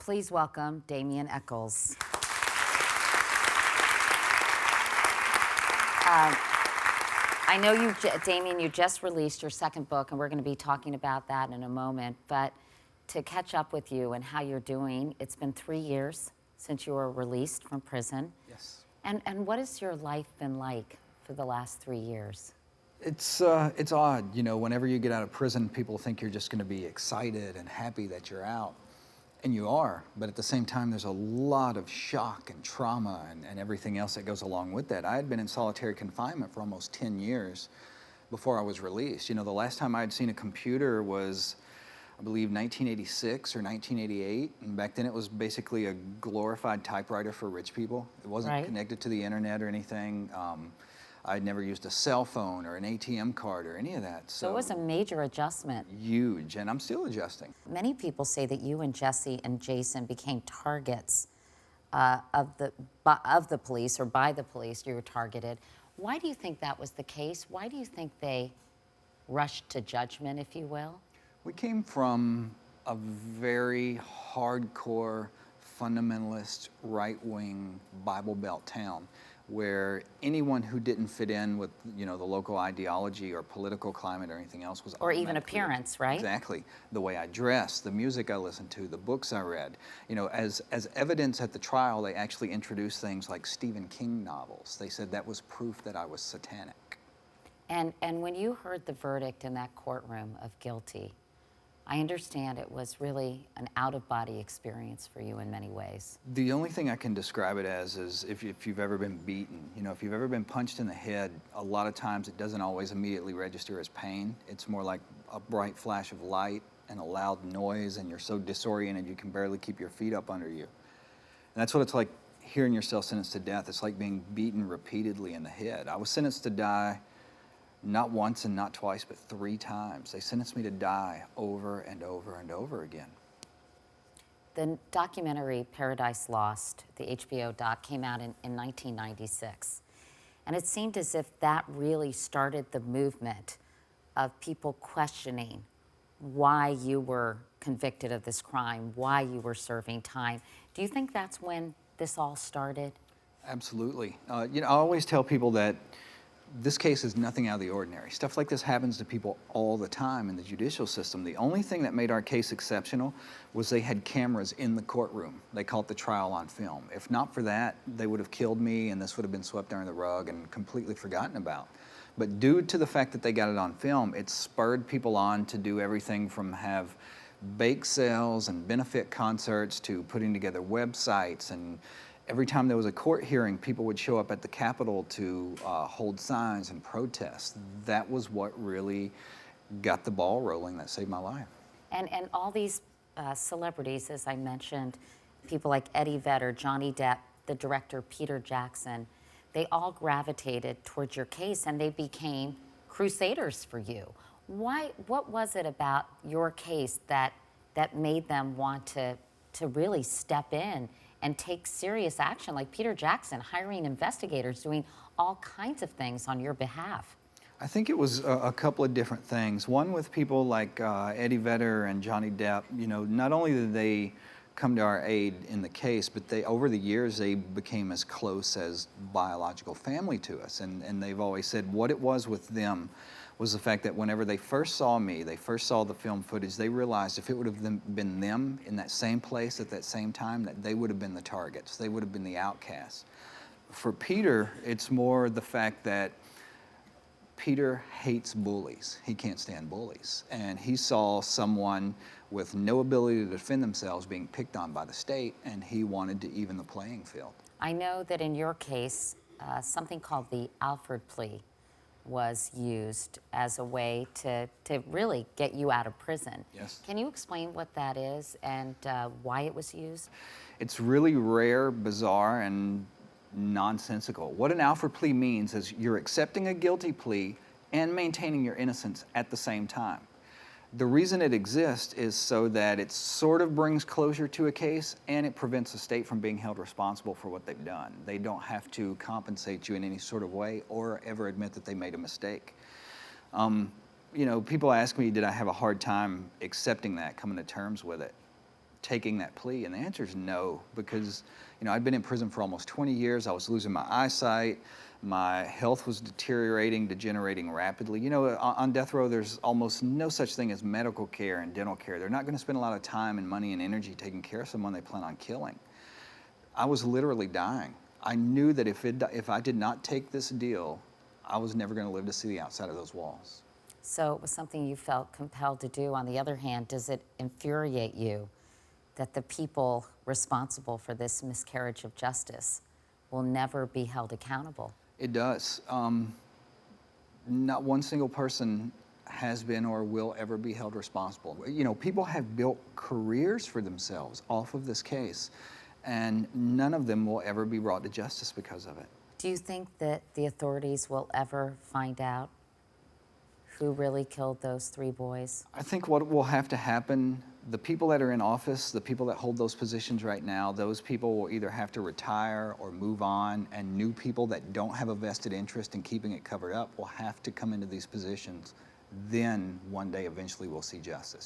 Please welcome Damien Echols. I know you, Damien, you just released your second book, and we're going to be talking about that in a moment. But to catch up with you and how you're doing, it's been 3 years since you were released from prison. Yes. And what has your life been like for the last 3 years? It's odd, you know, whenever you get out of prison, people think you're just going to be excited and happy that you're out. And you are, but at the same time, there's a lot of shock and trauma and everything else that goes along with that. I had been in solitary confinement for almost 10 years before I was released. You know, the last time I had seen a computer was, I believe, 1986 or 1988. And back then it was basically a glorified typewriter for rich people. It wasn't connected to the internet or anything. I'd never used a cell phone or an ATM card or any of that. So it was a major adjustment. Huge, and I'm still adjusting. Many people say that you and Jesse and Jason became targets of the police, or by the police. You were targeted. Why do you think that was the case? Why do you think they rushed to judgment, if you will? We came from a very hardcore, fundamentalist, right-wing Bible Belt town, where anyone who didn't fit in with, you know, the local ideology or political climate or anything else was or even appearance, right? Exactly. The way I dressed, the music I listened to, the books I read. You know, as evidence at the trial, they actually introduced things like Stephen King novels. They said that was proof that I was satanic. And when you heard the verdict in that courtroom of guilty, I understand it was really an out-of-body experience for you in many ways. The only thing I can describe it as is if you've ever been beaten. You know, if you've ever been punched in the head, a lot of times it doesn't always immediately register as pain. It's more like a bright flash of light and a loud noise, and you're so disoriented you can barely keep your feet up under you. And that's what it's like hearing yourself sentenced to death. It's like being beaten repeatedly in the head. I was sentenced to die not once and not twice, but 3 times. They sentenced me to die over and over and over again. The documentary Paradise Lost, the HBO doc, came out in 1996. And it seemed as if that really started the movement of people questioning why you were convicted of this crime, why you were serving time. Do you think that's when this all started? Absolutely. You know, I always tell people that this case is nothing out of the ordinary. Stuff like this happens to people all the time in the judicial system. The only thing that made our case exceptional was they had cameras in the courtroom. They called the trial on film. If not for that, they would have killed me and this would have been swept under the rug and completely forgotten about. But due to the fact that they got it on film, it spurred people on to do everything from have bake sales and benefit concerts to putting together websites. And every time there was a court hearing, people would show up at the Capitol to hold signs and protest. That was what really got the ball rolling, that saved my life. And all these celebrities, as I mentioned, people like Eddie Vedder, Johnny Depp, the director Peter Jackson, they all gravitated towards your case and they became crusaders for you. What was it about your case that made them want to really step in and take serious action, like Peter Jackson hiring investigators, doing all kinds of things on your behalf? I think it was a couple of different things. One with people like Eddie Vedder and Johnny Depp. You know, not only did they come to our aid in the case, but over the years, they became as close as biological family to us. And they've always said what it was with them was the fact that whenever they first saw me, they first saw the film footage, they realized if it would have been them in that same place at that same time, that they would have been the targets. They would have been the outcasts. For Peter, it's more the fact that Peter hates bullies. He can't stand bullies. And he saw someone with no ability to defend themselves being picked on by the state, and he wanted to even the playing field. I know that in your case, something called the Alford plea was used as a way to really get you out of prison. Yes. Can you explain what that is and why it was used? It's really rare, bizarre, and nonsensical. What an Alford plea means is you're accepting a guilty plea and maintaining your innocence at the same time. The reason it exists is so that it sort of brings closure to a case and it prevents the state from being held responsible for what they've done. They don't have to compensate you in any sort of way or ever admit that they made a mistake. You know, people ask me, did I have a hard time accepting that, coming to terms with it? taking that plea? And the answer is no, because I'd been in prison for almost 20 years. I was losing my eyesight. My health was degenerating rapidly. On death row, there's almost no such thing as medical care and dental care. They're not going to spend a lot of time and money and energy taking care of someone they plan on killing. I was literally dying. I knew that if I did not take this deal, I was never going to live to see the outside of those walls. So it was something you felt compelled to do. On the other hand, does it infuriate you that the people responsible for this miscarriage of justice will never be held accountable? It does. Not one single person has been or will ever be held responsible. People have built careers for themselves off of this case, and none of them will ever be brought to justice because of it. Do you think that the authorities will ever find out who really killed those 3 boys? I think what will have to happen, the people that are in office, the people that hold those positions right now, those people will either have to retire or move on, and new people that don't have a vested interest in keeping it covered up will have to come into these positions. Then one day eventually we'll see justice.